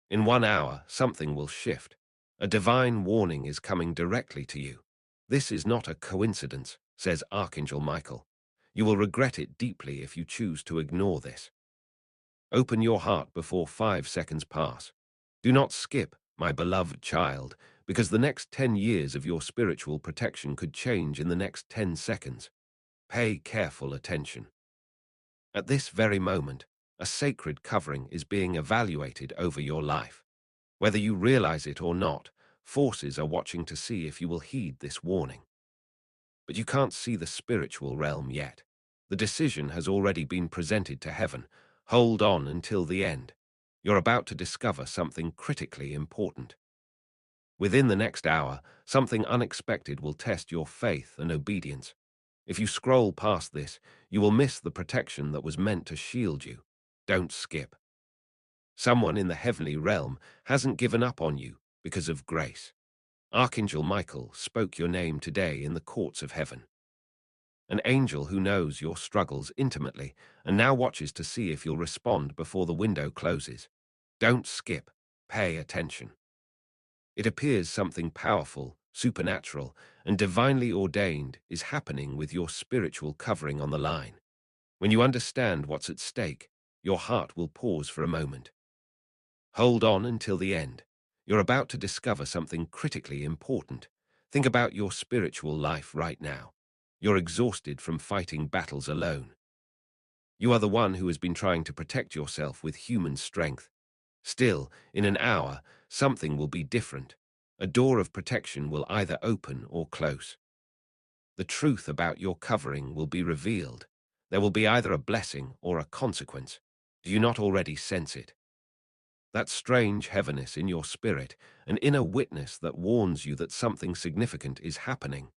In 1 hour, something will shift. A divine warning is coming directly to you. This is not a coincidence, says Archangel Michael. You will regret it deeply if you choose to ignore this. Open your heart before 5 seconds pass. Do not skip, my beloved child, because the next 10 years of your spiritual protection could change in the next 10 seconds. Pay careful attention. At this very moment, a sacred covering is being evaluated over your life. Whether you realize it or not, forces are watching to see if you will heed this warning. But you can't see the spiritual realm yet. The decision has already been presented to heaven. Hold on until the end. You're about to discover something critically important. Within the next hour, something unexpected will test your faith and obedience. If you scroll past this, you will miss the protection that was meant to shield you. Don't skip. Someone in the heavenly realm hasn't given up on you because of grace. Archangel Michael spoke your name today in the courts of heaven. An angel who knows your struggles intimately and now watches to see if you'll respond before the window closes. Don't skip. Pay attention. It appears something powerful, supernatural, and divinely ordained is happening with your spiritual covering on the line. When you understand what's at stake, your heart will pause for a moment. Hold on until the end. You're about to discover something critically important. Think about your spiritual life right now. You're exhausted from fighting battles alone. You are the one who has been trying to protect yourself with human strength. Still, in an hour, something will be different. A door of protection will either open or close. The truth about your covering will be revealed. There will be either a blessing or a consequence. Do you not already sense it? That strange heaviness in your spirit, an inner witness that warns you that something significant is happening.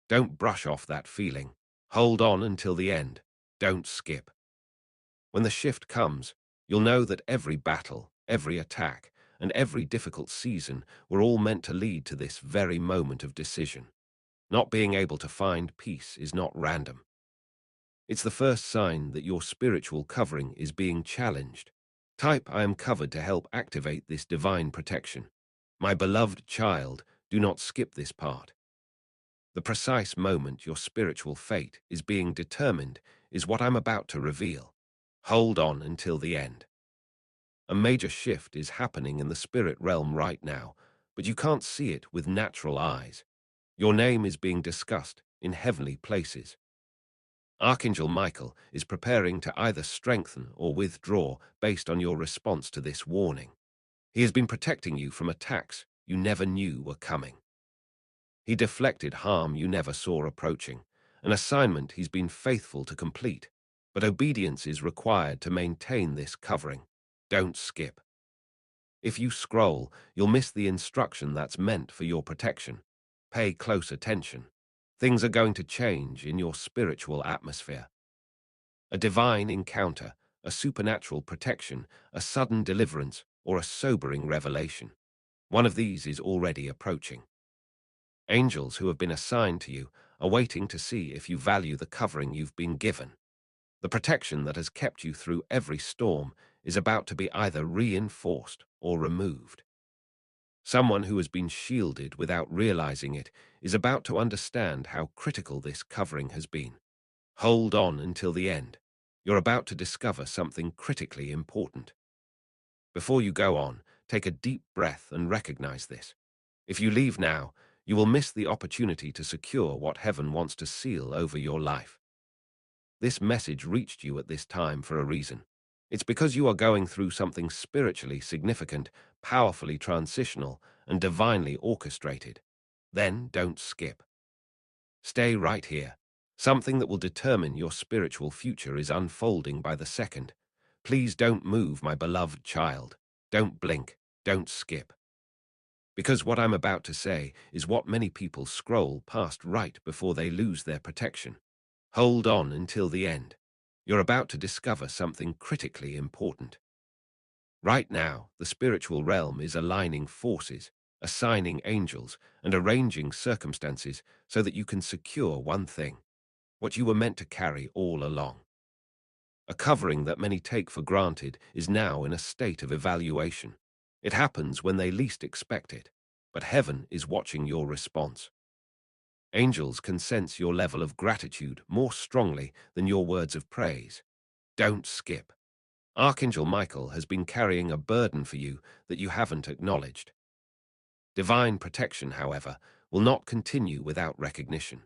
Don't brush off that feeling. Hold on until the end. Don't skip. When the shift comes, you'll know that every battle, every attack, and every difficult season were all meant to lead to this very moment of decision. Not being able to find peace is not random. It's the first sign that your spiritual covering is being challenged. Type "I am covered" to help activate this divine protection. My beloved child, do not skip this part. The precise moment your spiritual fate is being determined is what I'm about to reveal. Hold on until the end. A major shift is happening in the spirit realm right now, but you can't see it with natural eyes. Your name is being discussed in heavenly places. Archangel Michael is preparing to either strengthen or withdraw based on your response to this warning. He has been protecting you from attacks you never knew were coming. He deflected harm you never saw approaching, an assignment he's been faithful to complete. But obedience is required to maintain this covering. Don't skip. If you scroll, you'll miss the instruction that's meant for your protection. Pay close attention. Things are going to change in your spiritual atmosphere. A divine encounter, a supernatural protection, a sudden deliverance, or a sobering revelation. One of these is already approaching. Angels who have been assigned to you are waiting to see if you value the covering you've been given. The protection that has kept you through every storm is about to be either reinforced or removed. Someone who has been shielded without realizing it is about to understand how critical this covering has been. Hold on until the end. You're about to discover something critically important. Before you go on, take a deep breath and recognize this. If you leave now, you will miss the opportunity to secure what heaven wants to seal over your life. This message reached you at this time for a reason. It's because you are going through something spiritually significant, powerfully transitional, and divinely orchestrated. Then don't skip. Stay right here. Something that will determine your spiritual future is unfolding by the second. Please don't move, my beloved child. Don't blink. Don't skip. Because what I'm about to say is what many people scroll past right before they lose their protection. Hold on until the end. You're about to discover something critically important. Right now, the spiritual realm is aligning forces, assigning angels, and arranging circumstances so that you can secure one thing, what you were meant to carry all along. A covering that many take for granted is now in a state of evaluation. It happens when they least expect it, but heaven is watching your response. Angels can sense your level of gratitude more strongly than your words of praise. Don't skip. Archangel Michael has been carrying a burden for you that you haven't acknowledged. Divine protection, however, will not continue without recognition.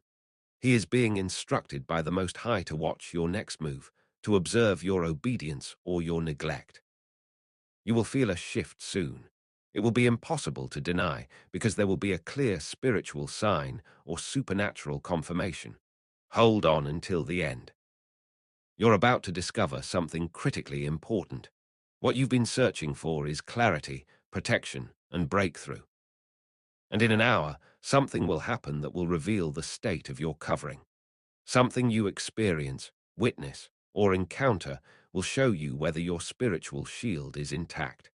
He is being instructed by the Most High to watch your next move, to observe your obedience or your neglect. You will feel a shift soon. It will be impossible to deny because there will be a clear spiritual sign or supernatural confirmation. Hold on until the end. You're about to discover something critically important. What you've been searching for is clarity, protection, and breakthrough. And in an hour, something will happen that will reveal the state of your covering. Something you experience, witness, or encounter will show you whether your spiritual shield is intact.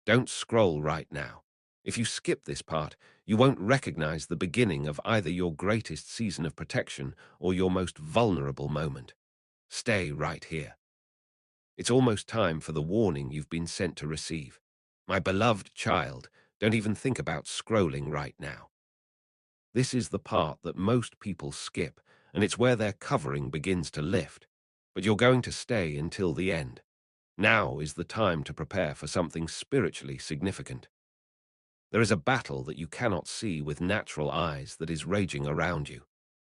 Don't scroll right now. If you skip this part, you won't recognize the beginning of either your greatest season of protection or your most vulnerable moment. Stay right here. It's almost time for the warning you've been sent to receive. My beloved child, don't even think about scrolling right now. This is the part that most people skip, and it's where their covering begins to lift. But you're going to stay until the end. Now is the time to prepare for something spiritually significant. There is a battle that you cannot see with natural eyes that is raging around you.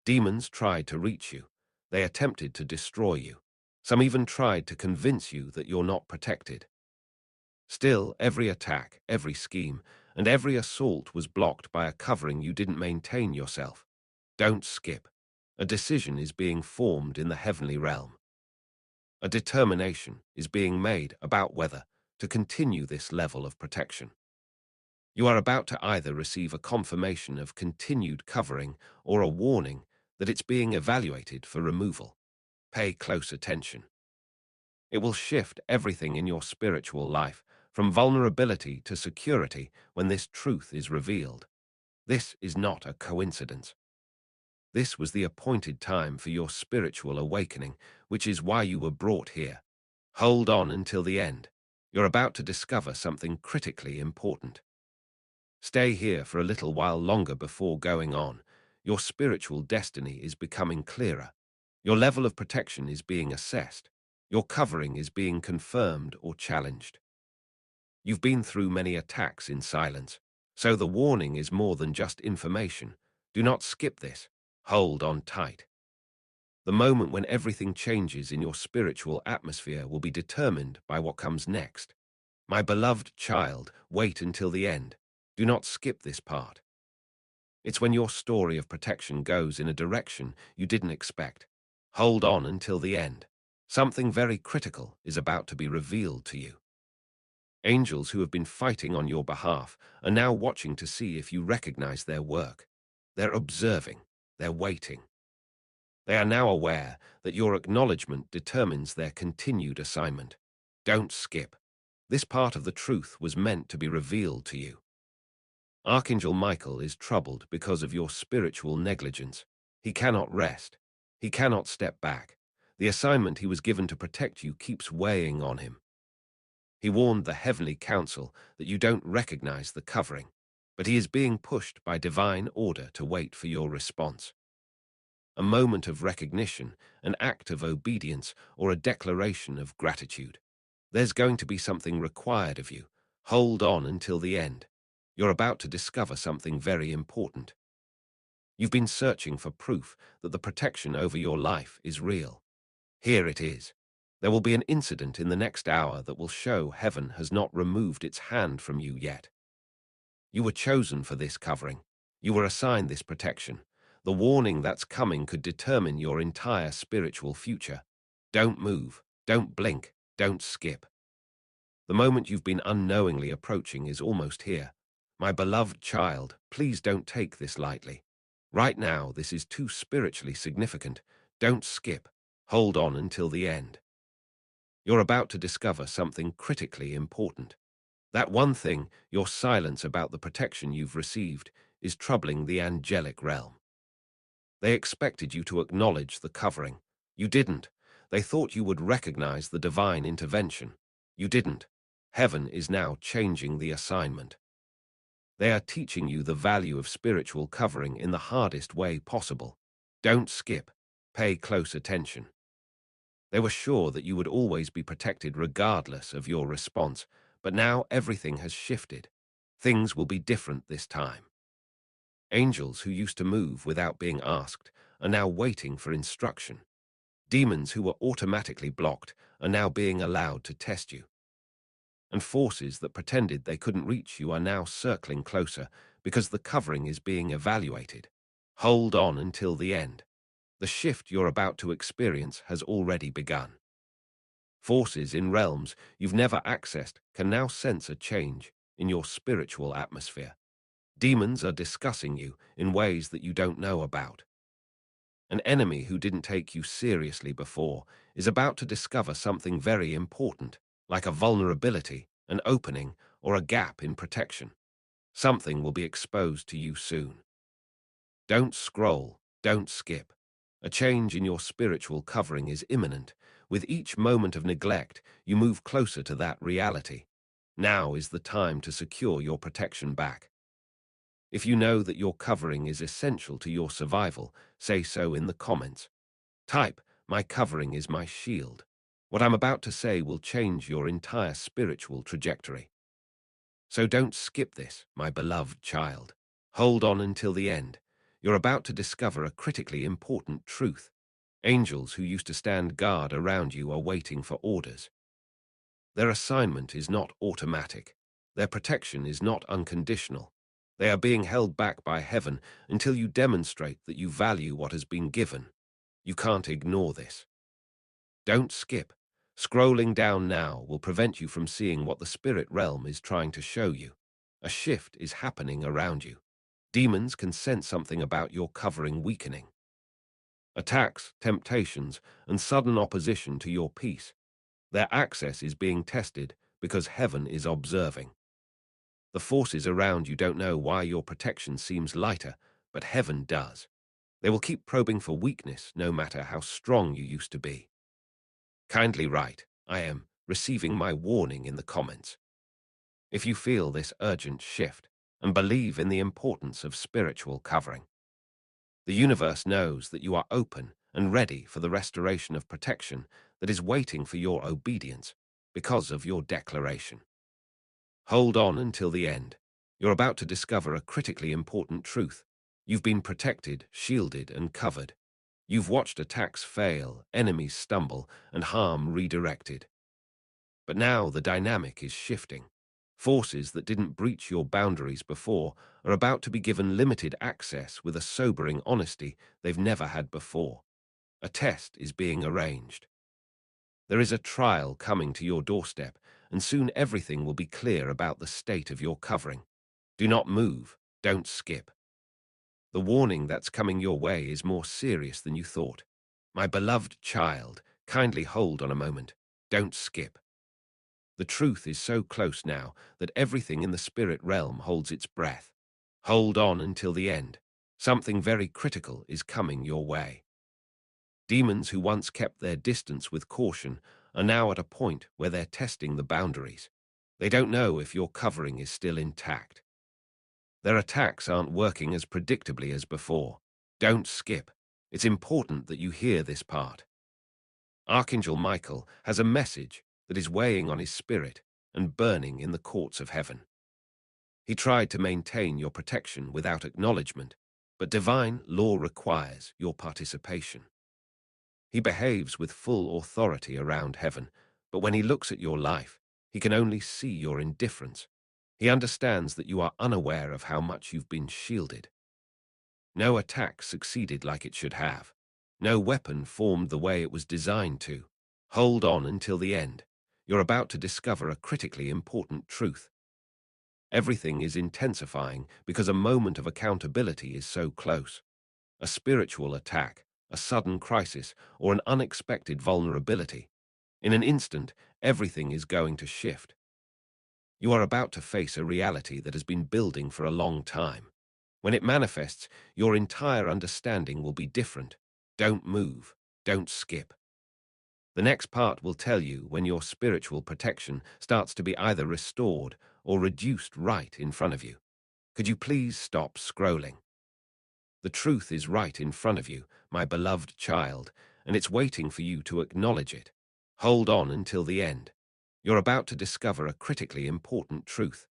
Demons tried to reach you. They attempted to destroy you. Some even tried to convince you that you're not protected. Still, every attack, every scheme, and every assault was blocked by a covering you didn't maintain yourself. Don't skip. A decision is being formed in the heavenly realm. A determination is being made about whether to continue this level of protection. You are about to either receive a confirmation of continued covering or a warning that it's being evaluated for removal. Pay close attention. It will shift everything in your spiritual life, from vulnerability to security, when this truth is revealed. This is not a coincidence. This was the appointed time for your spiritual awakening, which is why you were brought here. Hold on until the end. You're about to discover something critically important. Stay here for a little while longer before going on. Your spiritual destiny is becoming clearer. Your level of protection is being assessed. Your covering is being confirmed or challenged. You've been through many attacks in silence, so the warning is more than just information. Do not skip this. Hold on tight. The moment when everything changes in your spiritual atmosphere will be determined by what comes next. My beloved child, wait until the end. Do not skip this part. It's when your story of protection goes in a direction you didn't expect. Hold on until the end. Something very critical is about to be revealed to you. Angels who have been fighting on your behalf are now watching to see if you recognize their work. They're observing. They're waiting. They are now aware that your acknowledgement determines their continued assignment. Don't skip. This part of the truth was meant to be revealed to you. Archangel Michael is troubled because of your spiritual negligence. He cannot rest. He cannot step back. The assignment he was given to protect you keeps weighing on him. He warned the heavenly council that you don't recognize the covering, but he is being pushed by divine order to wait for your response. A moment of recognition, an act of obedience, or a declaration of gratitude. There's going to be something required of you. Hold on until the end. You're about to discover something very important. You've been searching for proof that the protection over your life is real. Here it is. There will be an incident in the next hour that will show heaven has not removed its hand from you yet. You were chosen for this covering. You were assigned this protection. The warning that's coming could determine your entire spiritual future. Don't move. Don't blink. Don't skip. The moment you've been unknowingly approaching is almost here. My beloved child, please don't take this lightly. Right now, this is too spiritually significant. Don't skip. Hold on until the end. You're about to discover something critically important. That one thing, your silence about the protection you've received, is troubling the angelic realm. They expected you to acknowledge the covering. You didn't. They thought you would recognize the divine intervention. You didn't. Heaven is now changing the assignment. They are teaching you the value of spiritual covering in the hardest way possible. Don't skip. Pay close attention. They were sure that you would always be protected regardless of your response, but now everything has shifted. Things will be different this time. Angels who used to move without being asked are now waiting for instruction. Demons who were automatically blocked are now being allowed to test you. And forces that pretended they couldn't reach you are now circling closer because the covering is being evaluated. Hold on until the end. The shift you're about to experience has already begun. Forces in realms you've never accessed can now sense a change in your spiritual atmosphere. Demons are discussing you in ways that you don't know about. An enemy who didn't take you seriously before is about to discover something very important, like a vulnerability, an opening, or a gap in protection. Something will be exposed to you soon. Don't scroll, don't skip. A change in your spiritual covering is imminent. With each moment of neglect, you move closer to that reality. Now is the time to secure your protection back. If you know that your covering is essential to your survival, say so in the comments. Type, "My covering is my shield." What I'm about to say will change your entire spiritual trajectory. So don't skip this, my beloved child. Hold on until the end. You're about to discover a critically important truth. Angels who used to stand guard around you are waiting for orders. Their assignment is not automatic. Their protection is not unconditional. They are being held back by heaven until you demonstrate that you value what has been given. You can't ignore this. Don't skip. Scrolling down now will prevent you from seeing what the spirit realm is trying to show you. A shift is happening around you. Demons can sense something about your covering weakening. Attacks, temptations, and sudden opposition to your peace. Their access is being tested because heaven is observing. The forces around you don't know why your protection seems lighter, but heaven does. They will keep probing for weakness no matter how strong you used to be. Kindly write, "I am receiving my warning" in the comments. If you feel this urgent shift and believe in the importance of spiritual covering. The universe knows that you are open and ready for the restoration of protection that is waiting for your obedience because of your declaration. Hold on until the end. You're about to discover a critically important truth. You've been protected, shielded, and covered. You've watched attacks fail, enemies stumble, and harm redirected. But now the dynamic is shifting. Forces that didn't breach your boundaries before are about to be given limited access with a sobering honesty they've never had before. A test is being arranged. There is a trial coming to your doorstep, and soon everything will be clear about the state of your covering. Do not move, don't skip. The warning that's coming your way is more serious than you thought. My beloved child, kindly hold on a moment. Don't skip. The truth is so close now that everything in the spirit realm holds its breath. Hold on until the end. Something very critical is coming your way. Demons who once kept their distance with caution are now at a point where they're testing the boundaries. They don't know if your covering is still intact. Their attacks aren't working as predictably as before. Don't skip. It's important that you hear this part. Archangel Michael has a message that is weighing on his spirit and burning in the courts of heaven. He tried to maintain your protection without acknowledgement, but divine law requires your participation. He behaves with full authority around heaven, but when he looks at your life, he can only see your indifference. He understands that you are unaware of how much you've been shielded. No attack succeeded like it should have. No weapon formed the way it was designed to. Hold on until the end. You're about to discover a critically important truth. Everything is intensifying because a moment of accountability is so close. A spiritual attack, a sudden crisis, or an unexpected vulnerability. In an instant, everything is going to shift. You are about to face a reality that has been building for a long time. When it manifests, your entire understanding will be different. Don't move. Don't skip. The next part will tell you when your spiritual protection starts to be either restored or reduced right in front of you. Could you please stop scrolling? The truth is right in front of you, my beloved child, and it's waiting for you to acknowledge it. Hold on until the end. You're about to discover a critically important truth.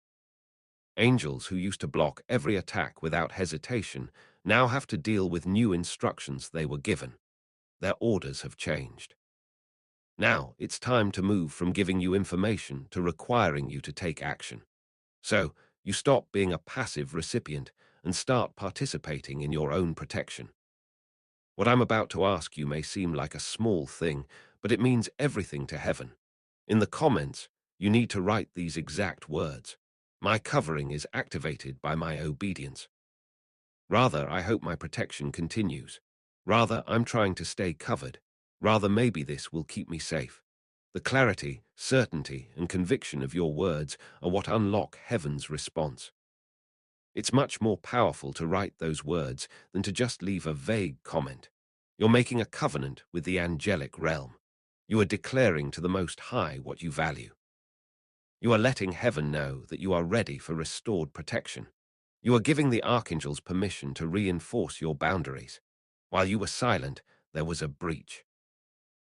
Angels who used to block every attack without hesitation now have to deal with new instructions they were given. Their orders have changed. Now, it's time to move from giving you information to requiring you to take action. So, you stop being a passive recipient and start participating in your own protection. What I'm about to ask you may seem like a small thing, but it means everything to heaven. In the comments, you need to write these exact words. My covering is activated by my obedience. Rather, I hope my protection continues. Rather, I'm trying to stay covered. Rather, maybe this will keep me safe. The clarity, certainty, and conviction of your words are what unlock heaven's response. It's much more powerful to write those words than to just leave a vague comment. You're making a covenant with the angelic realm. You are declaring to the Most High what you value. You are letting heaven know that you are ready for restored protection. You are giving the archangels permission to reinforce your boundaries. While you were silent, there was a breach.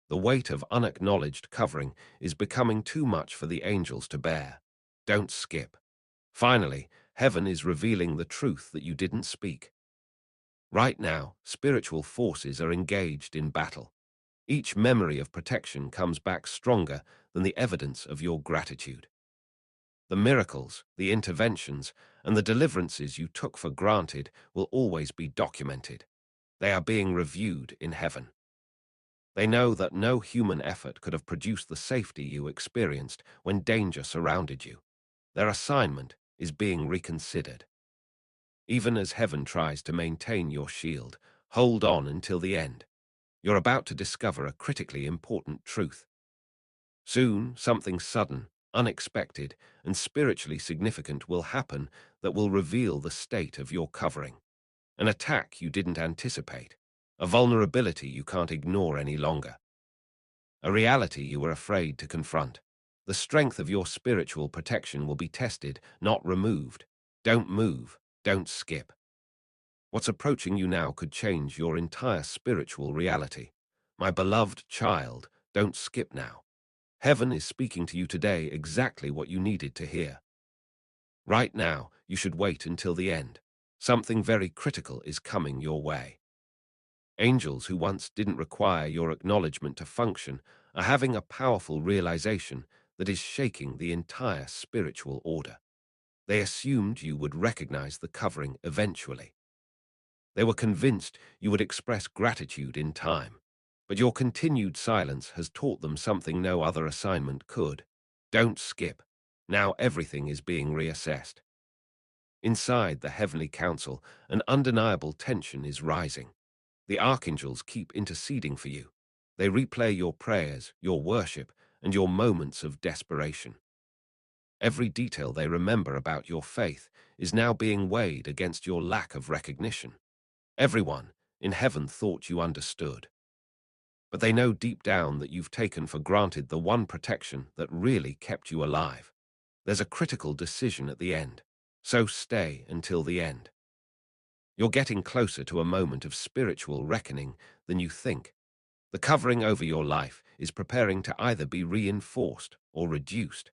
The weight of unacknowledged covering is becoming too much for the angels to bear. Don't skip. Finally, heaven is revealing the truth that you didn't speak. Right now, spiritual forces are engaged in battle. Each memory of protection comes back stronger than the evidence of your gratitude. The miracles, the interventions, and the deliverances you took for granted will always be documented. They are being reviewed in heaven. They know that no human effort could have produced the safety you experienced when danger surrounded you. Their assignment is being reconsidered. Even as heaven tries to maintain your shield, hold on until the end. You're about to discover a critically important truth. Soon, something sudden, unexpected, and spiritually significant will happen that will reveal the state of your covering. An attack you didn't anticipate, a vulnerability you can't ignore any longer, a reality you were afraid to confront. The strength of your spiritual protection will be tested, not removed. Don't move, don't skip. What's approaching you now could change your entire spiritual reality. My beloved child, don't skip now. Heaven is speaking to you today exactly what you needed to hear. Right now, you should wait until the end. Something very critical is coming your way. Angels who once didn't require your acknowledgement to function are having a powerful realization that is shaking the entire spiritual order. They assumed you would recognize the covering eventually. They were convinced you would express gratitude in time. But your continued silence has taught them something no other assignment could. Don't skip. Now everything is being reassessed. Inside the heavenly council, an undeniable tension is rising. The archangels keep interceding for you. They replay your prayers, your worship, and your moments of desperation. Every detail they remember about your faith is now being weighed against your lack of recognition. Everyone in heaven thought you understood. But they know deep down that you've taken for granted the one protection that really kept you alive. There's a critical decision at the end, so stay until the end. You're getting closer to a moment of spiritual reckoning than you think. The covering over your life is preparing to either be reinforced or reduced.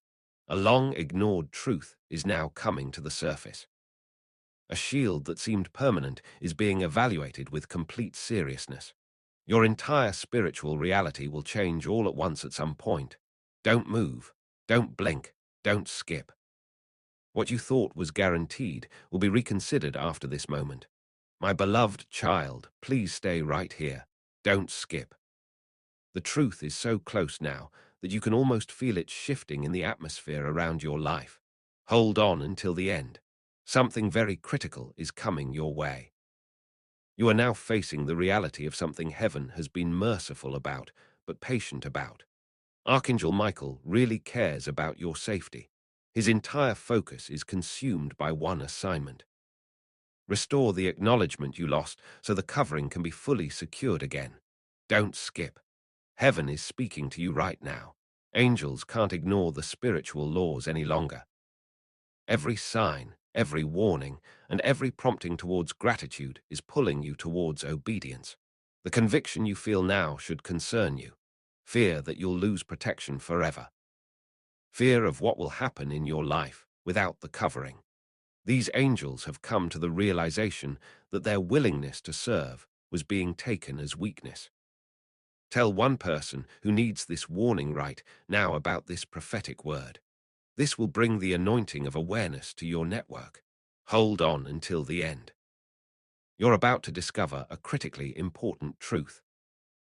A long-ignored truth is now coming to the surface. A shield that seemed permanent is being evaluated with complete seriousness. Your entire spiritual reality will change all at once at some point. Don't move, don't blink, don't skip. What you thought was guaranteed will be reconsidered after this moment. My beloved child, please stay right here. Don't skip. The truth is so close now that you can almost feel it shifting in the atmosphere around your life. Hold on until the end. Something very critical is coming your way. You are now facing the reality of something heaven has been merciful about, but patient about. Archangel Michael really cares about your safety. His entire focus is consumed by one assignment. Restore the acknowledgement you lost so the covering can be fully secured again. Don't skip. Heaven is speaking to you right now. Angels can't ignore the spiritual laws any longer. Every sign, every warning, and every prompting towards gratitude is pulling you towards obedience. The conviction you feel now should concern you. Fear that you'll lose protection forever. Fear of what will happen in your life without the covering. These angels have come to the realization that their willingness to serve was being taken as weakness. Tell one person who needs this warning right now about this prophetic word. This will bring the anointing of awareness to your network. Hold on until the end. You're about to discover a critically important truth.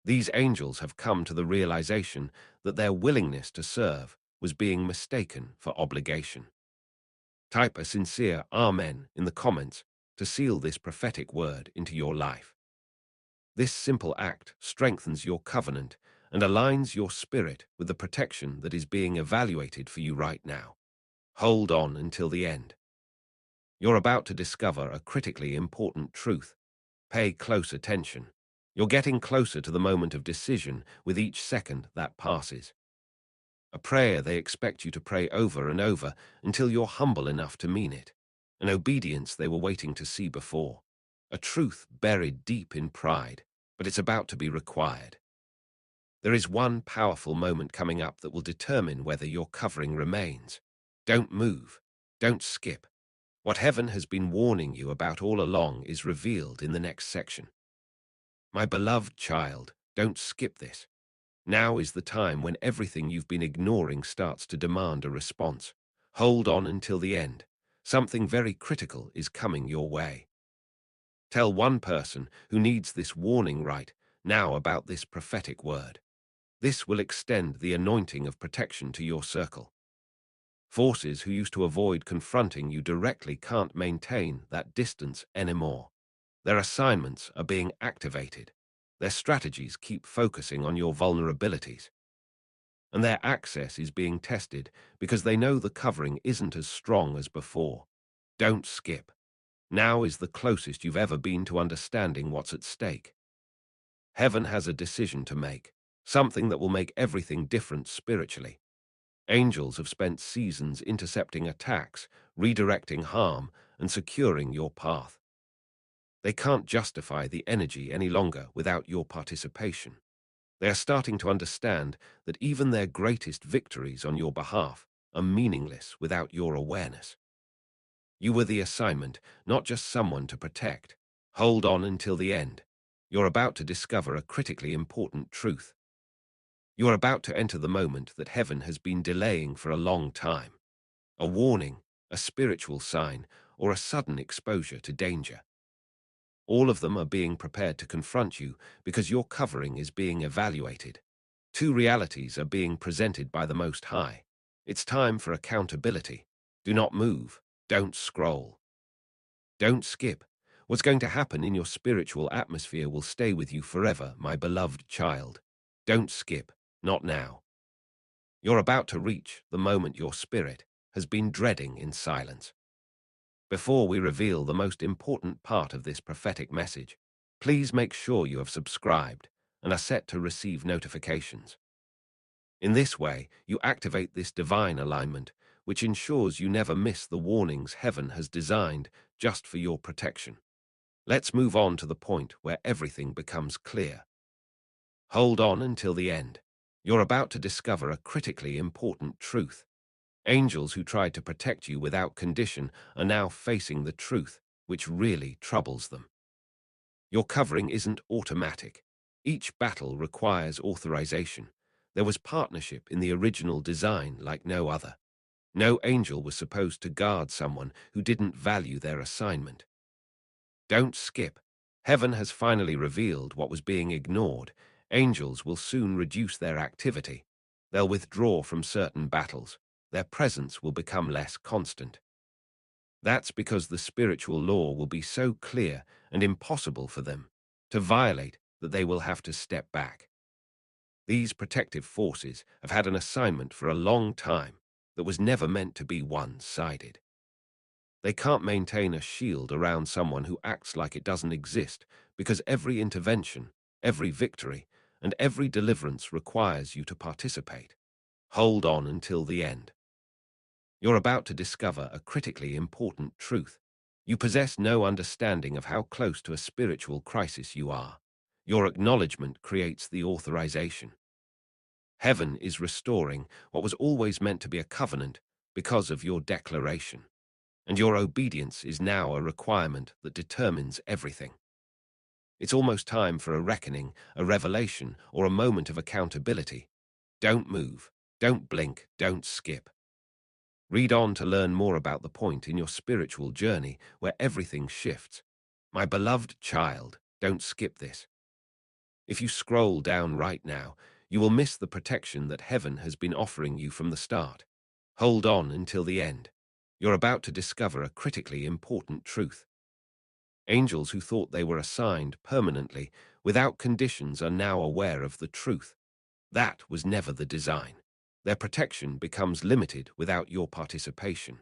These angels have come to the realization that their willingness to serve was being mistaken for obligation. Type a sincere Amen in the comments to seal this prophetic word into your life. This simple act strengthens your covenant and aligns your spirit with the protection that is being evaluated for you right now. Hold on until the end. You're about to discover a critically important truth. Pay close attention. You're getting closer to the moment of decision with each second that passes. A prayer they expect you to pray over and over until you're humble enough to mean it. An obedience they were waiting to see before. A truth buried deep in pride, but it's about to be required. There is one powerful moment coming up that will determine whether your covering remains. Don't move. Don't skip. What heaven has been warning you about all along is revealed in the next section. My beloved child, don't skip this. Now is the time when everything you've been ignoring starts to demand a response. Hold on until the end. Something very critical is coming your way. Tell one person who needs this warning right now about this prophetic word. This will extend the anointing of protection to your circle. Forces who used to avoid confronting you directly can't maintain that distance anymore. Their assignments are being activated. Their strategies keep focusing on your vulnerabilities. And their access is being tested because they know the covering isn't as strong as before. Don't skip. Now is the closest you've ever been to understanding what's at stake. Heaven has a decision to make, something that will make everything different spiritually. Angels have spent seasons intercepting attacks, redirecting harm, and securing your path. They can't justify the energy any longer without your participation. They are starting to understand that even their greatest victories on your behalf are meaningless without your awareness. You were the assignment, not just someone to protect. Hold on until the end. You're about to discover a critically important truth. You are about to enter the moment that heaven has been delaying for a long time. A warning, a spiritual sign, or a sudden exposure to danger. All of them are being prepared to confront you because your covering is being evaluated. Two realities are being presented by the Most High. It's time for accountability. Do not move. Don't scroll. Don't skip. What's going to happen in your spiritual atmosphere will stay with you forever, my beloved child. Don't skip. Not now. You're about to reach the moment your spirit has been dreading in silence. Before we reveal the most important part of this prophetic message, please make sure you have subscribed and are set to receive notifications. In this way, you activate this divine alignment, which ensures you never miss the warnings heaven has designed just for your protection. Let's move on to the point where everything becomes clear. Hold on until the end. You're about to discover a critically important truth. Angels who tried to protect you without condition are now facing the truth, which really troubles them. Your covering isn't automatic. Each battle requires authorization. There was partnership in the original design like no other. No angel was supposed to guard someone who didn't value their assignment. Don't skip. Heaven has finally revealed what was being ignored. Angels will soon reduce their activity. They'll withdraw from certain battles. Their presence will become less constant. That's because the spiritual law will be so clear and impossible for them to violate that they will have to step back. These protective forces have had an assignment for a long time that was never meant to be one-sided. They can't maintain a shield around someone who acts like it doesn't exist because every intervention, every victory, and every deliverance requires you to participate. Hold on until the end. You're about to discover a critically important truth. You possess no understanding of how close to a spiritual crisis you are. Your acknowledgement creates the authorization. Heaven is restoring what was always meant to be a covenant because of your declaration. And your obedience is now a requirement that determines everything. It's almost time for a reckoning, a revelation, or a moment of accountability. Don't move, don't blink, don't skip. Read on to learn more about the point in your spiritual journey where everything shifts. My beloved child, don't skip this. If you scroll down right now, you will miss the protection that heaven has been offering you from the start. Hold on until the end. You're about to discover a critically important truth. Angels who thought they were assigned permanently, without conditions, are now aware of the truth. That was never the design. Their protection becomes limited without your participation.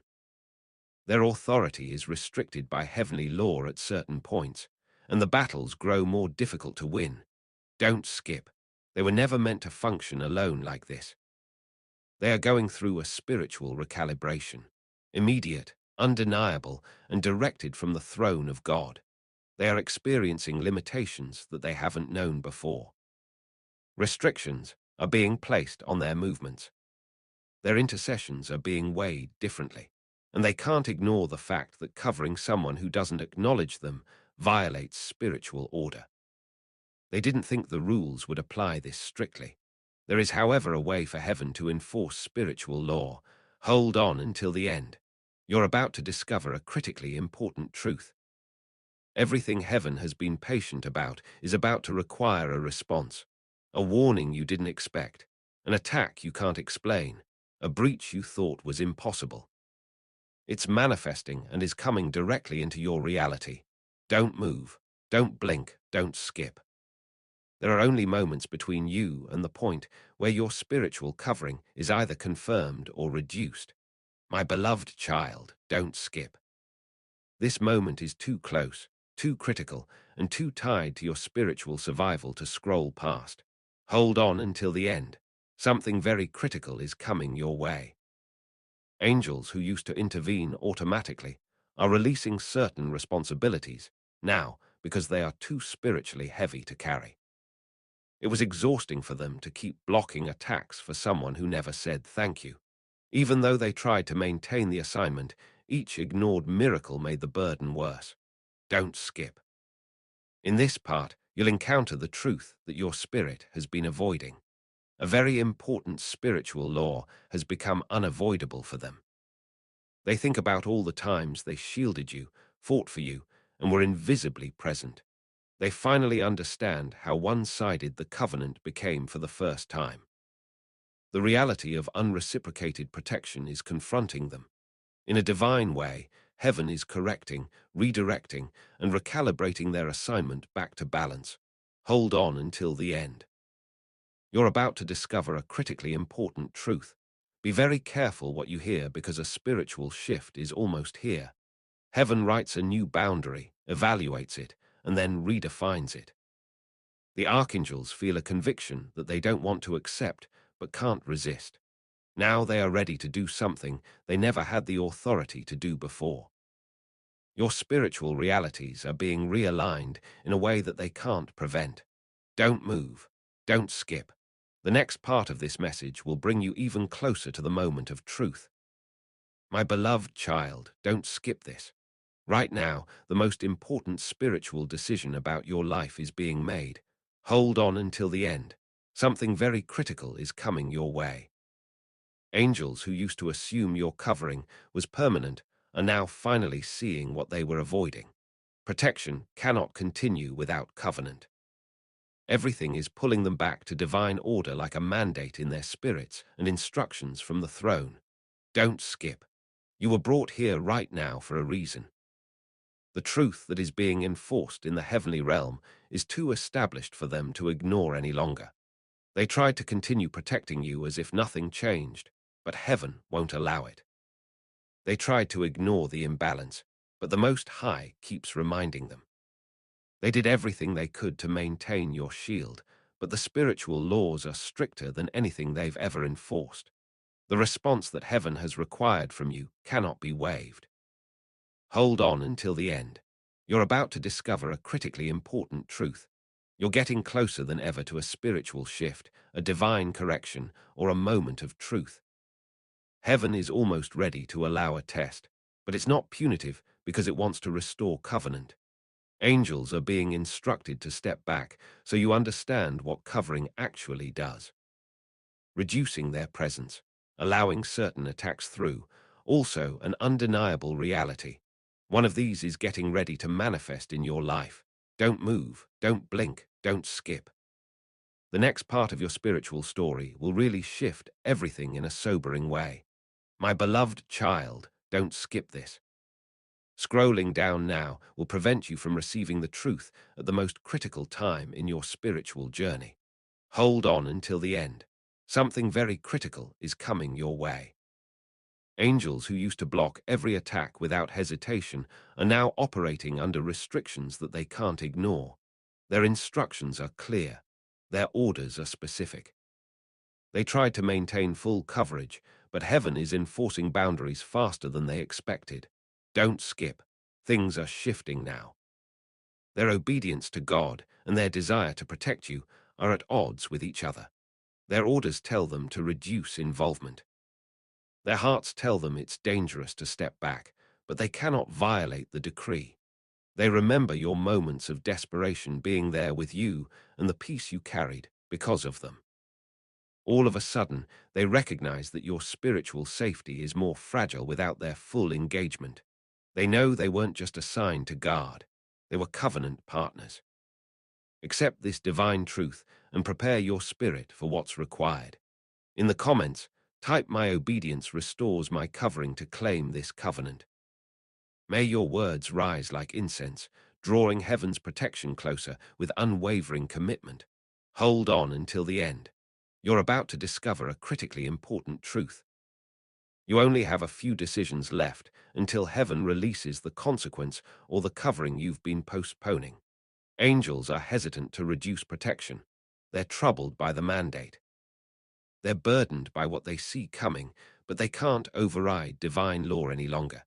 Their authority is restricted by heavenly law at certain points, and the battles grow more difficult to win. Don't skip. They were never meant to function alone like this. They are going through a spiritual recalibration, immediate, undeniable, and directed from the throne of God. They are experiencing limitations that they haven't known before. Restrictions are being placed on their movements. Their intercessions are being weighed differently, and they can't ignore the fact that covering someone who doesn't acknowledge them violates spiritual order. They didn't think the rules would apply this strictly. There is, however, a way for heaven to enforce spiritual law. Hold on until the end. You're about to discover a critically important truth. Everything heaven has been patient about is about to require a response. A warning you didn't expect, an attack you can't explain, a breach you thought was impossible. It's manifesting and is coming directly into your reality. Don't move, don't blink, don't skip. There are only moments between you and the point where your spiritual covering is either confirmed or reduced. My beloved child, don't skip. This moment is too close, too critical, and too tied to your spiritual survival to scroll past. Hold on until the end. Something very critical is coming your way. Angels who used to intervene automatically are releasing certain responsibilities now because they are too spiritually heavy to carry. It was exhausting for them to keep blocking attacks for someone who never said thank you. Even though they tried to maintain the assignment, each ignored miracle made the burden worse. Don't skip. In this part, you'll encounter the truth that your spirit has been avoiding. A very important spiritual law has become unavoidable for them. They think about all the times they shielded you, fought for you, and were invisibly present. They finally understand how one-sided the covenant became for the first time. The reality of unreciprocated protection is confronting them. In a divine way, heaven is correcting, redirecting, and recalibrating their assignment back to balance. Hold on until the end. You're about to discover a critically important truth. Be very careful what you hear because a spiritual shift is almost here. Heaven writes a new boundary, evaluates it, and then redefines it. The archangels feel a conviction that they don't want to accept but can't resist. Now they are ready to do something they never had the authority to do before. Your spiritual realities are being realigned in a way that they can't prevent. Don't move. Don't skip. The next part of this message will bring you even closer to the moment of truth. My beloved child, don't skip this. Right now, the most important spiritual decision about your life is being made. Hold on until the end. Something very critical is coming your way. Angels who used to assume your covering was permanent are now finally seeing what they were avoiding. Protection cannot continue without covenant. Everything is pulling them back to divine order like a mandate in their spirits and instructions from the throne. Don't skip. You were brought here right now for a reason. The truth that is being enforced in the heavenly realm is too established for them to ignore any longer. They tried to continue protecting you as if nothing changed, but heaven won't allow it. They tried to ignore the imbalance, but the Most High keeps reminding them. They did everything they could to maintain your shield, but the spiritual laws are stricter than anything they've ever enforced. The response that heaven has required from you cannot be waived. Hold on until the end. You're about to discover a critically important truth. You're getting closer than ever to a spiritual shift, a divine correction, or a moment of truth. Heaven is almost ready to allow a test, but it's not punitive because it wants to restore covenant. Angels are being instructed to step back so you understand what covering actually does. Reducing their presence, allowing certain attacks through, also an undeniable reality. One of these is getting ready to manifest in your life. Don't move, don't blink, don't skip. The next part of your spiritual story will really shift everything in a sobering way. My beloved child, don't skip this. Scrolling down now will prevent you from receiving the truth at the most critical time in your spiritual journey. Hold on until the end. Something very critical is coming your way. Angels who used to block every attack without hesitation are now operating under restrictions that they can't ignore. Their instructions are clear. Their orders are specific. They tried to maintain full coverage, but heaven is enforcing boundaries faster than they expected. Don't skip. Things are shifting now. Their obedience to God and their desire to protect you are at odds with each other. Their orders tell them to reduce involvement. Their hearts tell them it's dangerous to step back, but they cannot violate the decree. They remember your moments of desperation being there with you and the peace you carried because of them. All of a sudden, they recognize that your spiritual safety is more fragile without their full engagement. They know they weren't just assigned to guard. They were covenant partners. Accept this divine truth and prepare your spirit for what's required. In the comments, type "My obedience restores my covering" to claim this covenant. May your words rise like incense, drawing heaven's protection closer with unwavering commitment. Hold on until the end. You're about to discover a critically important truth. You only have a few decisions left until heaven releases the consequence or the covering you've been postponing. Angels are hesitant to reduce protection. They're troubled by the mandate. They're burdened by what they see coming, but they can't override divine law any longer.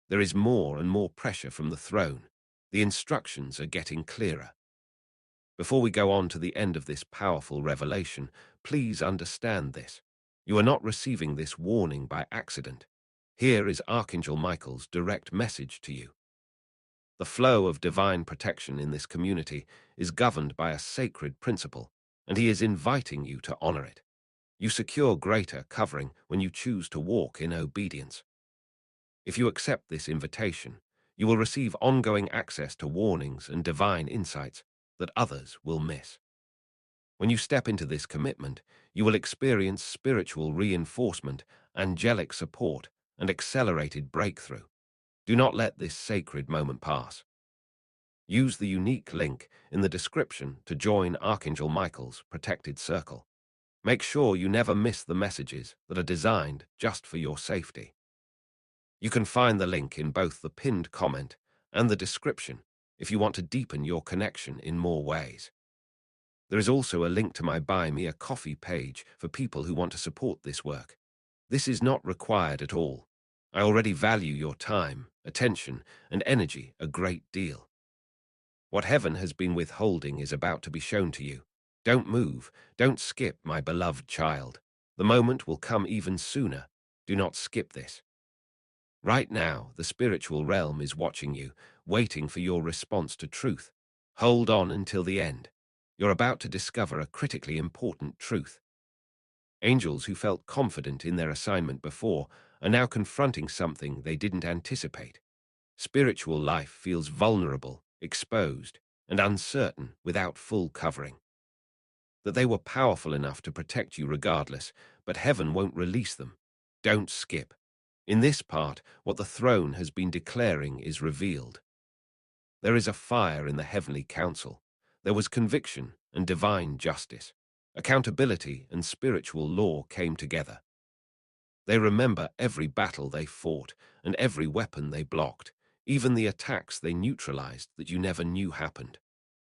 There is more and more pressure from the throne. The instructions are getting clearer. Before we go on to the end of this powerful revelation, please understand this. You are not receiving this warning by accident. Here is Archangel Michael's direct message to you. The flow of divine protection in this community is governed by a sacred principle, and he is inviting you to honor it. You secure greater covering when you choose to walk in obedience. If you accept this invitation, you will receive ongoing access to warnings and divine insights that others will miss. When you step into this commitment, you will experience spiritual reinforcement, angelic support, and accelerated breakthrough. Do not let this sacred moment pass. Use the unique link in the description to join Archangel Michael's protected circle. Make sure you never miss the messages that are designed just for your safety. You can find the link in both the pinned comment and the description if you want to deepen your connection in more ways. There is also a link to my Buy Me a Coffee page for people who want to support this work. This is not required at all. I already value your time, attention, and energy a great deal. What heaven has been withholding is about to be shown to you. Don't move, don't skip, my beloved child. The moment will come even sooner. Do not skip this. Right now, the spiritual realm is watching you, waiting for your response to truth. Hold on until the end. You're about to discover a critically important truth. Angels who felt confident in their assignment before are now confronting something they didn't anticipate. Spiritual life feels vulnerable, exposed, and uncertain without full covering. That they were powerful enough to protect you regardless, but heaven won't release them. Don't skip. In this part, what the throne has been declaring is revealed. There is a fire in the heavenly council. There was conviction and divine justice. Accountability and spiritual law came together. They remember every battle they fought and every weapon they blocked, even the attacks they neutralized that you never knew happened.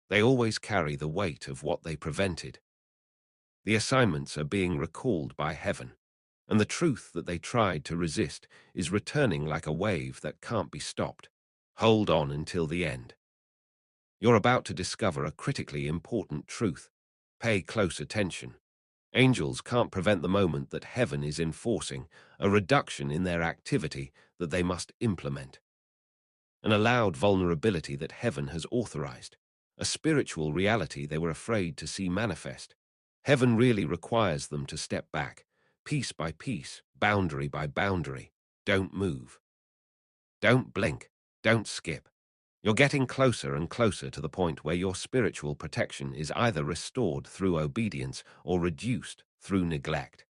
They always carry the weight of what they prevented. The assignments are being recalled by heaven, and the truth that they tried to resist is returning like a wave that can't be stopped. Hold on until the end. You're about to discover a critically important truth. Pay close attention. Angels can't prevent the moment that heaven is enforcing, a reduction in their activity that they must implement. An allowed vulnerability that heaven has authorized, a spiritual reality they were afraid to see manifest. Heaven really requires them to step back, piece by piece, boundary by boundary. Don't move. Don't blink. Don't skip. You're getting closer and closer to the point where your spiritual protection is either restored through obedience or reduced through neglect.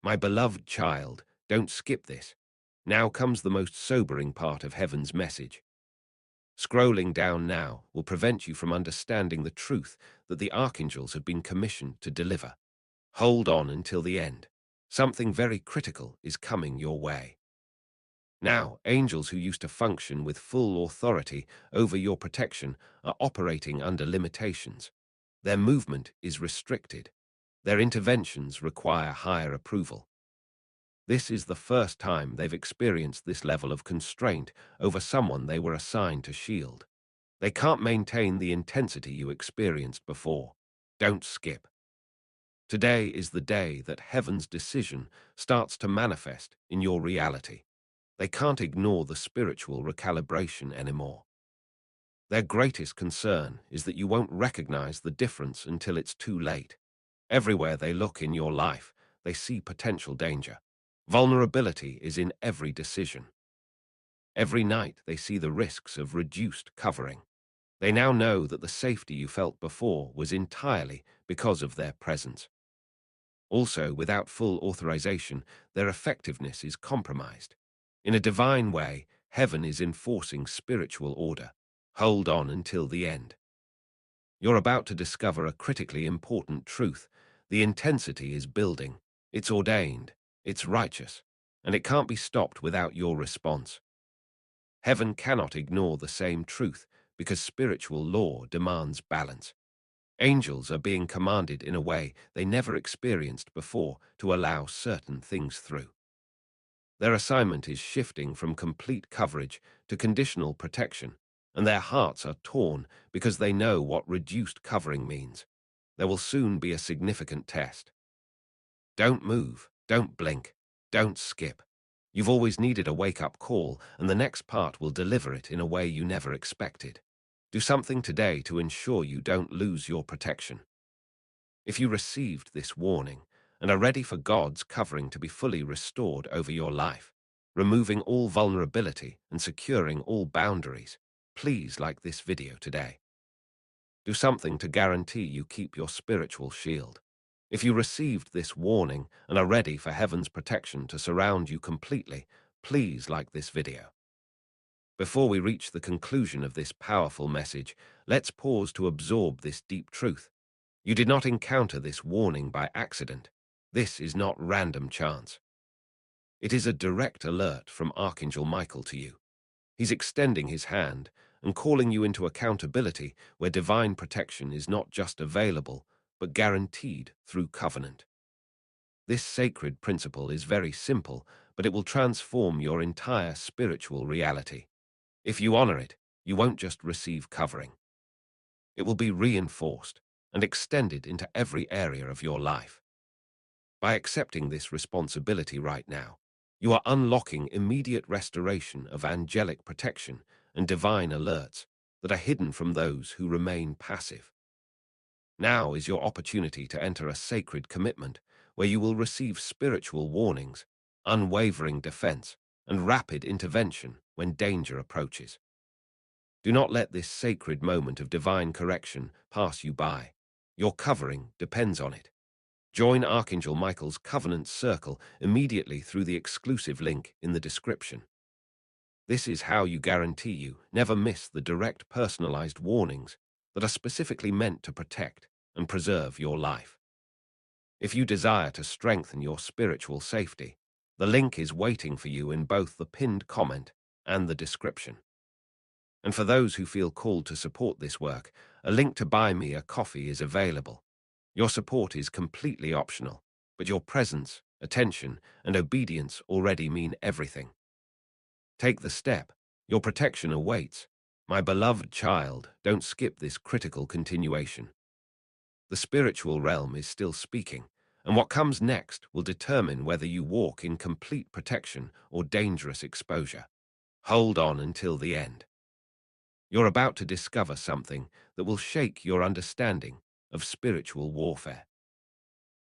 My beloved child, don't skip this. Now comes the most sobering part of heaven's message. Scrolling down now will prevent you from understanding the truth that the archangels have been commissioned to deliver. Hold on until the end. Something very critical is coming your way. Now, angels who used to function with full authority over your protection are operating under limitations. Their movement is restricted. Their interventions require higher approval. This is the first time they've experienced this level of constraint over someone they were assigned to shield. They can't maintain the intensity you experienced before. Don't skip. Today is the day that heaven's decision starts to manifest in your reality. They can't ignore the spiritual recalibration anymore. Their greatest concern is that you won't recognize the difference until it's too late. Everywhere they look in your life, they see potential danger. Vulnerability is in every decision. Every night they see the risks of reduced covering. They now know that the safety you felt before was entirely because of their presence. Also, without full authorization, their effectiveness is compromised. In a divine way, heaven is enforcing spiritual order. Hold on until the end. You're about to discover a critically important truth. The intensity is building. It's ordained. It's righteous. And it can't be stopped without your response. Heaven cannot ignore the same truth because spiritual law demands balance. Angels are being commanded in a way they never experienced before to allow certain things through. Their assignment is shifting from complete coverage to conditional protection, and their hearts are torn because they know what reduced covering means. There will soon be a significant test. Don't move, don't blink, don't skip. You've always needed a wake-up call, and the next part will deliver it in a way you never expected. Do something today to ensure you don't lose your protection. If you received this warning and are ready for God's covering to be fully restored over your life, removing all vulnerability and securing all boundaries, please like this video today. Do something to guarantee you keep your spiritual shield. If you received this warning and are ready for heaven's protection to surround you completely, please like this video. Before we reach the conclusion of this powerful message, let's pause to absorb this deep truth. You did not encounter this warning by accident. This is not random chance. It is a direct alert from Archangel Michael to you. He's extending his hand and calling you into accountability where divine protection is not just available, but guaranteed through covenant. This sacred principle is very simple, but it will transform your entire spiritual reality. If you honor it, you won't just receive covering. It will be reinforced and extended into every area of your life. By accepting this responsibility right now, you are unlocking immediate restoration of angelic protection and divine alerts that are hidden from those who remain passive. Now is your opportunity to enter a sacred commitment where you will receive spiritual warnings, unwavering defense, and rapid intervention when danger approaches. Do not let this sacred moment of divine correction pass you by. Your covering depends on it. Join Archangel Michael's Covenant Circle immediately through the exclusive link in the description. This is how you guarantee you never miss the direct personalized warnings that are specifically meant to protect and preserve your life. If you desire to strengthen your spiritual safety, the link is waiting for you in both the pinned comment and the description. And for those who feel called to support this work, a link to buy me a coffee is available. Your support is completely optional, but your presence, attention, and obedience already mean everything. Take the step. Your protection awaits. My beloved child, don't skip this critical continuation. The spiritual realm is still speaking, and what comes next will determine whether you walk in complete protection or dangerous exposure. Hold on until the end. You're about to discover something that will shake your understanding of spiritual warfare.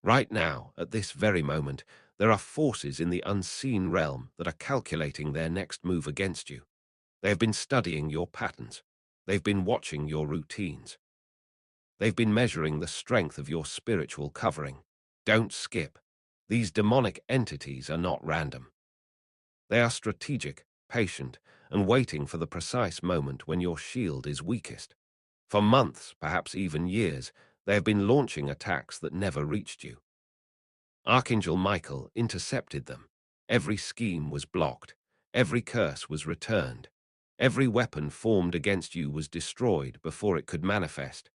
Right now, at this very moment, there are forces in the unseen realm that are calculating their next move against you. They have been studying your patterns. They've been watching your routines. They've been measuring the strength of your spiritual covering. Don't skip. These demonic entities are not random. They are strategic, patient, and waiting for the precise moment when your shield is weakest. For months, perhaps even years, they have been launching attacks that never reached you. Archangel Michael intercepted them. Every scheme was blocked. Every curse was returned. Every weapon formed against you was destroyed before it could manifest.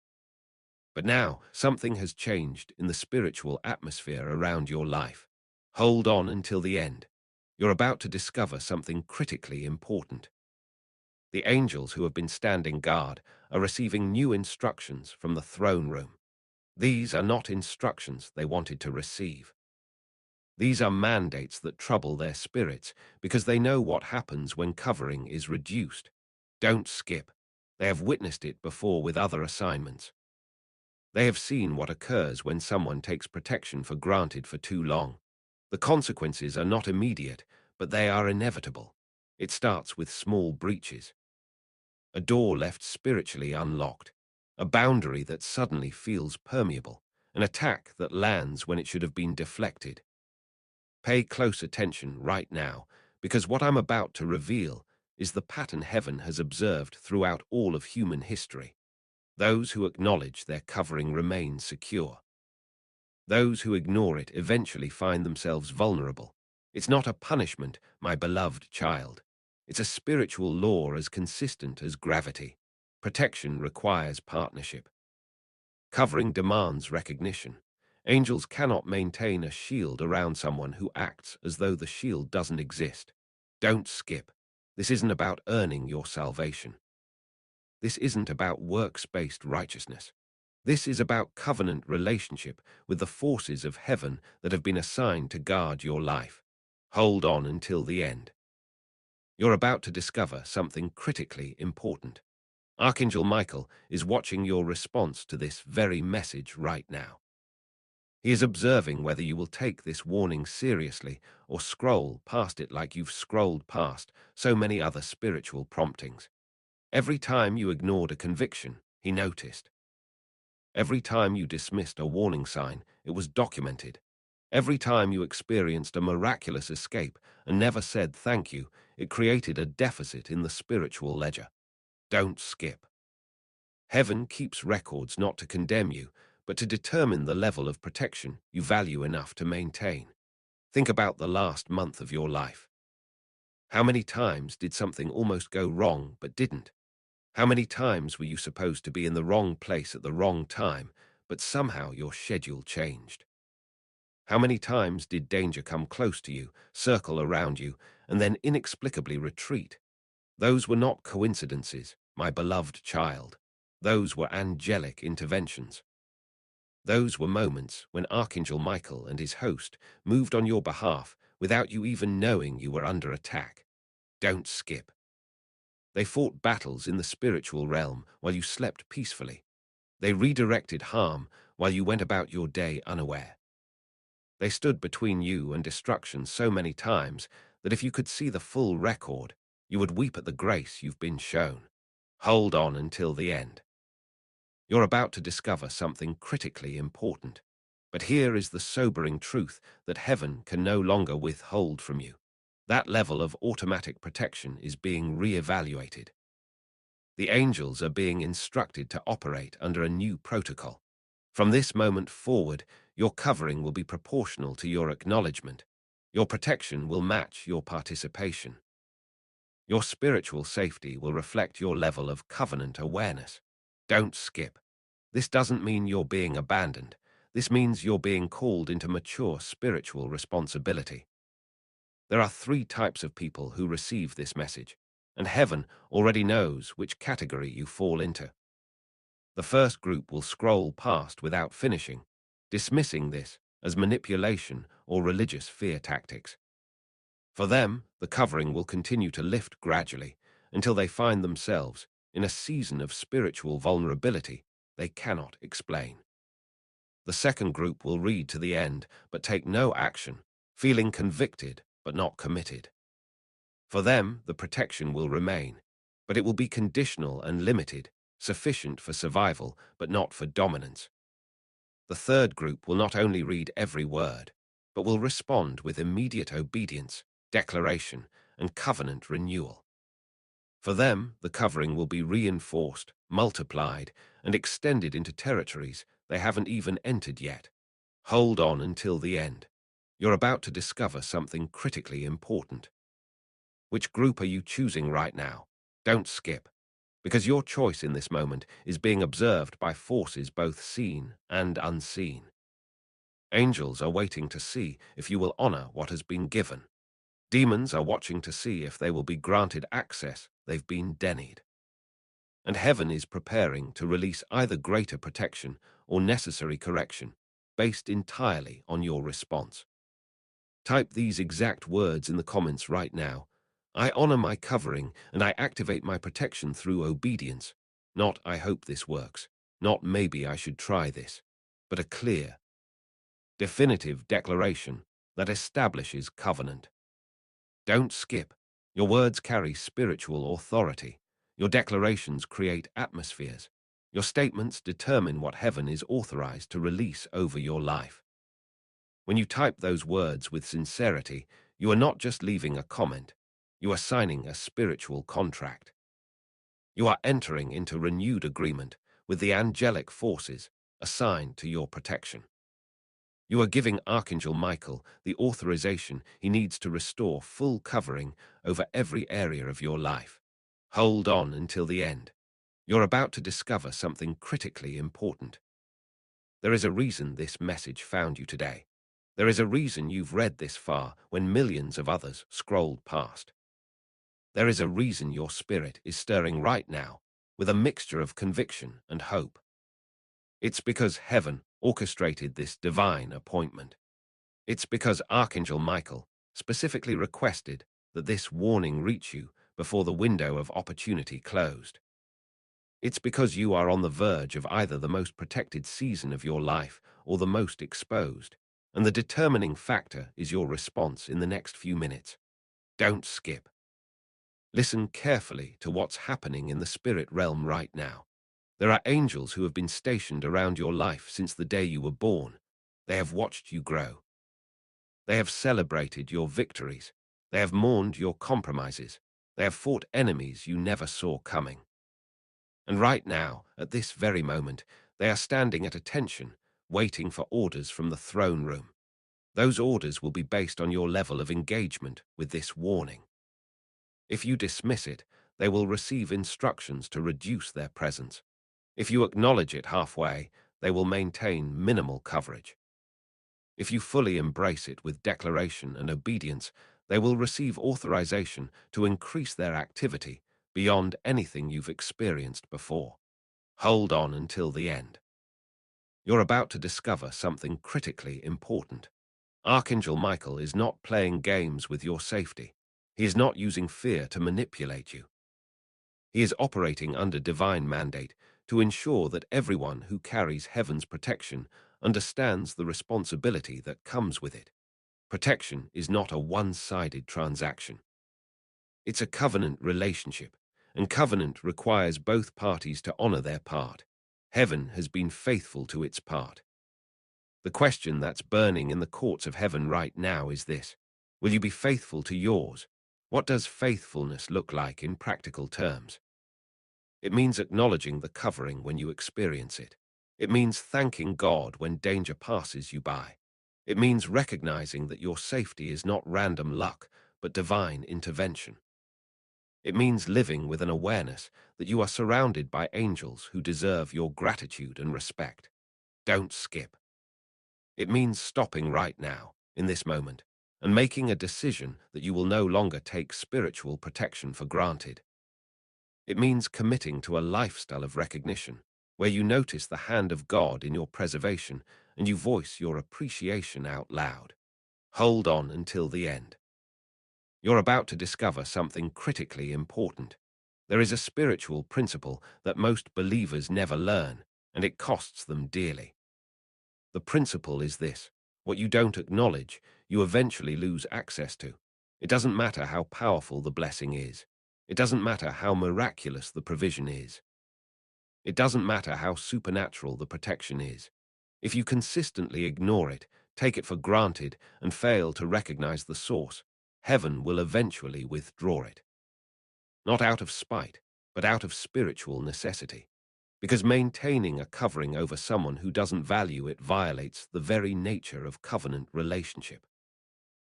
But now, something has changed in the spiritual atmosphere around your life. Hold on until the end. You're about to discover something critically important. The angels who have been standing guard are receiving new instructions from the throne room. These are not instructions they wanted to receive. These are mandates that trouble their spirits because they know what happens when covering is reduced. Don't skip. They have witnessed it before with other assignments. They have seen what occurs when someone takes protection for granted for too long. The consequences are not immediate, but they are inevitable. It starts with small breaches. A door left spiritually unlocked. A boundary that suddenly feels permeable. An attack that lands when it should have been deflected. Pay close attention right now, because what I'm about to reveal is the pattern heaven has observed throughout all of human history. Those who acknowledge their covering remain secure. Those who ignore it eventually find themselves vulnerable. It's not a punishment, my beloved child. It's a spiritual law as consistent as gravity. Protection requires partnership. Covering demands recognition. Angels cannot maintain a shield around someone who acts as though the shield doesn't exist. Don't skip. This isn't about earning your salvation. This isn't about works-based righteousness. This is about covenant relationship with the forces of heaven that have been assigned to guard your life. Hold on until the end. You're about to discover something critically important. Archangel Michael is watching your response to this very message right now. He is observing whether you will take this warning seriously or scroll past it like you've scrolled past so many other spiritual promptings. Every time you ignored a conviction, he noticed. Every time you dismissed a warning sign, it was documented. Every time you experienced a miraculous escape and never said thank you, it created a deficit in the spiritual ledger. Don't skip. Heaven keeps records not to condemn you, but to determine the level of protection you value enough to maintain. Think about the last month of your life. How many times did something almost go wrong but didn't? How many times were you supposed to be in the wrong place at the wrong time, but somehow your schedule changed? How many times did danger come close to you, circle around you, and then inexplicably retreat? Those were not coincidences, my beloved child. Those were angelic interventions. Those were moments when Archangel Michael and his host moved on your behalf without you even knowing you were under attack. Don't skip. They fought battles in the spiritual realm while you slept peacefully. They redirected harm while you went about your day unaware. They stood between you and destruction so many times that if you could see the full record, you would weep at the grace you've been shown. Hold on until the end. You're about to discover something critically important. But here is the sobering truth that heaven can no longer withhold from you. That level of automatic protection is being re-evaluated. The angels are being instructed to operate under a new protocol. From this moment forward, your covering will be proportional to your acknowledgement. Your protection will match your participation. Your spiritual safety will reflect your level of covenant awareness. Don't skip. This doesn't mean you're being abandoned. This means you're being called into mature spiritual responsibility. There are three types of people who receive this message, and heaven already knows which category you fall into. The first group will scroll past without finishing, dismissing this as manipulation or religious fear tactics. For them, the covering will continue to lift gradually until they find themselves in a season of spiritual vulnerability they cannot explain. The second group will read to the end but take no action, feeling convicted but not committed. For them, the protection will remain, but it will be conditional and limited, sufficient for survival but not for dominance. The third group will not only read every word, but will respond with immediate obedience, declaration, and covenant renewal. For them, the covering will be reinforced, multiplied, and extended into territories they haven't even entered yet. Hold on until the end. You're about to discover something critically important. Which group are you choosing right now? Don't skip, because your choice in this moment is being observed by forces both seen and unseen. Angels are waiting to see if you will honor what has been given. Demons are watching to see if they will be granted access they've been denied. And heaven is preparing to release either greater protection or necessary correction, based entirely on your response. Type these exact words in the comments right now. I honor my covering and I activate my protection through obedience. Not I hope this works, not maybe I should try this, but a clear, definitive declaration that establishes covenant. Don't skip. Your words carry spiritual authority. Your declarations create atmospheres. Your statements determine what heaven is authorized to release over your life. When you type those words with sincerity, you are not just leaving a comment. You are signing a spiritual contract. You are entering into renewed agreement with the angelic forces assigned to your protection. You are giving Archangel Michael the authorization he needs to restore full covering over every area of your life. Hold on until the end. You're about to discover something critically important. There is a reason this message found you today. There is a reason you've read this far when millions of others scrolled past. There is a reason your spirit is stirring right now with a mixture of conviction and hope. It's because heaven orchestrated this divine appointment. It's because Archangel Michael specifically requested that this warning reach you before the window of opportunity closed. It's because you are on the verge of either the most protected season of your life or the most exposed, and the determining factor is your response in the next few minutes. Don't skip. Listen carefully to what's happening in the spirit realm right now. There are angels who have been stationed around your life since the day you were born. They have watched you grow. They have celebrated your victories. They have mourned your compromises. They have fought enemies you never saw coming. And right now, at this very moment, they are standing at attention, waiting for orders from the throne room. Those orders will be based on your level of engagement with this warning. If you dismiss it, they will receive instructions to reduce their presence. If you acknowledge it halfway, they will maintain minimal coverage. If you fully embrace it with declaration and obedience, they will receive authorization to increase their activity beyond anything you've experienced before. Hold on until the end. You're about to discover something critically important. Archangel Michael is not playing games with your safety. He is not using fear to manipulate you. He is operating under divine mandate to ensure that everyone who carries heaven's protection understands the responsibility that comes with it. Protection is not a one-sided transaction. It's a covenant relationship, and covenant requires both parties to honor their part. Heaven has been faithful to its part. The question that's burning in the courts of heaven right now is this: will you be faithful to yours? What does faithfulness look like in practical terms? It means acknowledging the covering when you experience it. It means thanking God when danger passes you by. It means recognizing that your safety is not random luck, but divine intervention. It means living with an awareness that you are surrounded by angels who deserve your gratitude and respect. Don't skip. It means stopping right now, in this moment, and making a decision that you will no longer take spiritual protection for granted. It means committing to a lifestyle of recognition, where you notice the hand of God in your preservation and you voice your appreciation out loud. Hold on until the end. You're about to discover something critically important. There is a spiritual principle that most believers never learn, and it costs them dearly. The principle is this: what you don't acknowledge, you eventually lose access to. It doesn't matter how powerful the blessing is. It doesn't matter how miraculous the provision is. It doesn't matter how supernatural the protection is. If you consistently ignore it, take it for granted, and fail to recognize the source, heaven will eventually withdraw it. Not out of spite, but out of spiritual necessity. Because maintaining a covering over someone who doesn't value it violates the very nature of covenant relationship.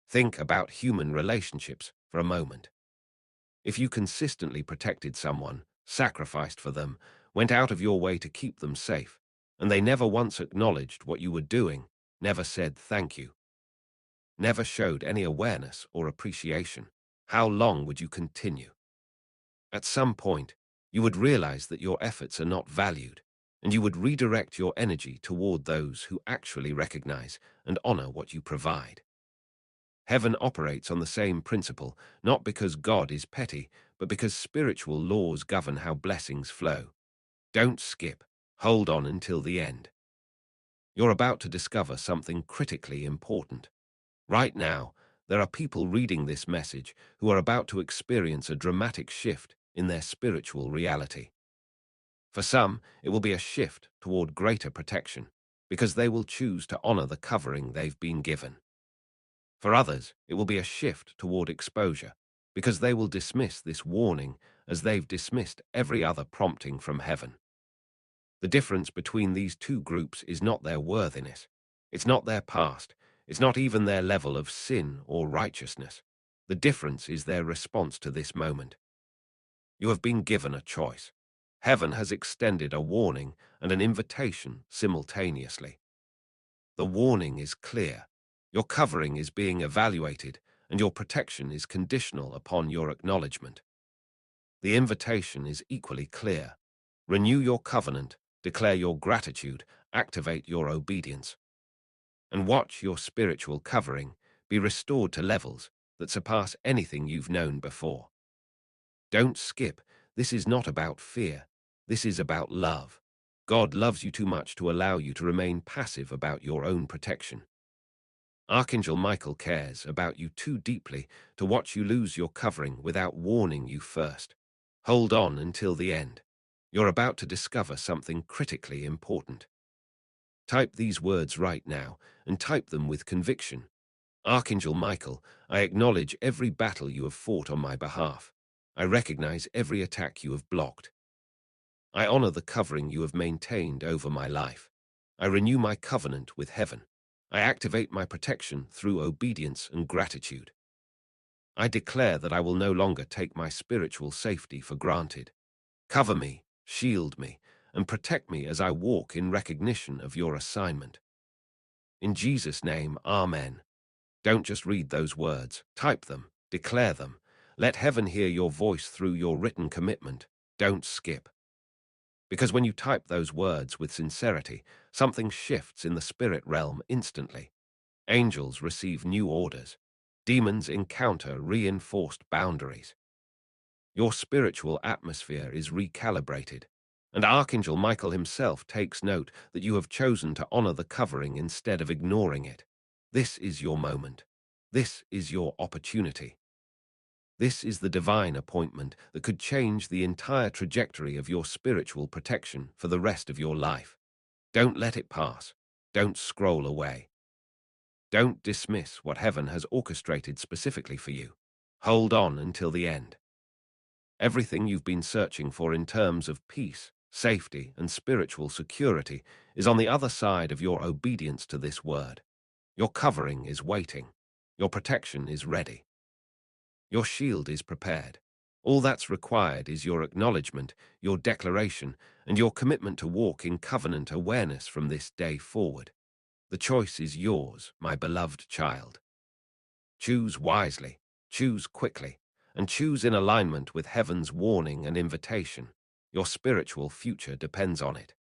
Think about human relationships for a moment. If you consistently protected someone, sacrificed for them, went out of your way to keep them safe, and they never once acknowledged what you were doing, never said thank you, never showed any awareness or appreciation, how long would you continue? At some point, you would realize that your efforts are not valued, and you would redirect your energy toward those who actually recognize and honor what you provide. Heaven operates on the same principle, not because God is petty, but because spiritual laws govern how blessings flow. Don't skip. Hold on until the end. You're about to discover something critically important. Right now, there are people reading this message who are about to experience a dramatic shift in their spiritual reality. For some, it will be a shift toward greater protection, because they will choose to honor the covering they've been given. For others, it will be a shift toward exposure, because they will dismiss this warning as they've dismissed every other prompting from heaven. The difference between these two groups is not their worthiness. It's not their past. It's not even their level of sin or righteousness. The difference is their response to this moment. You have been given a choice. Heaven has extended a warning and an invitation simultaneously. The warning is clear. Your covering is being evaluated, and your protection is conditional upon your acknowledgement. The invitation is equally clear. Renew your covenant, declare your gratitude, activate your obedience, and watch your spiritual covering be restored to levels that surpass anything you've known before. Don't skip. This is not about fear. This is about love. God loves you too much to allow you to remain passive about your own protection. Archangel Michael cares about you too deeply to watch you lose your covering without warning you first. Hold on until the end. You're about to discover something critically important. Type these words right now, and type them with conviction. Archangel Michael, I acknowledge every battle you have fought on my behalf. I recognize every attack you have blocked. I honor the covering you have maintained over my life. I renew my covenant with heaven. I activate my protection through obedience and gratitude. I declare that I will no longer take my spiritual safety for granted. Cover me, shield me, and protect me as I walk in recognition of your assignment. In Jesus' name, Amen. Don't just read those words. Type them. Declare them. Let heaven hear your voice through your written commitment. Don't skip. Because when you type those words with sincerity, something shifts in the spirit realm instantly. Angels receive new orders. Demons encounter reinforced boundaries. Your spiritual atmosphere is recalibrated, and Archangel Michael himself takes note that you have chosen to honor the covering instead of ignoring it. This is your moment. This is your opportunity. This is the divine appointment that could change the entire trajectory of your spiritual protection for the rest of your life. Don't let it pass. Don't scroll away. Don't dismiss what heaven has orchestrated specifically for you. Hold on until the end. Everything you've been searching for in terms of peace, safety, and spiritual security is on the other side of your obedience to this word. Your covering is waiting. Your protection is ready. Your shield is prepared. All that's required is your acknowledgement, your declaration, and your commitment to walk in covenant awareness from this day forward. The choice is yours, my beloved child. Choose wisely, choose quickly, and choose in alignment with heaven's warning and invitation. Your spiritual future depends on it.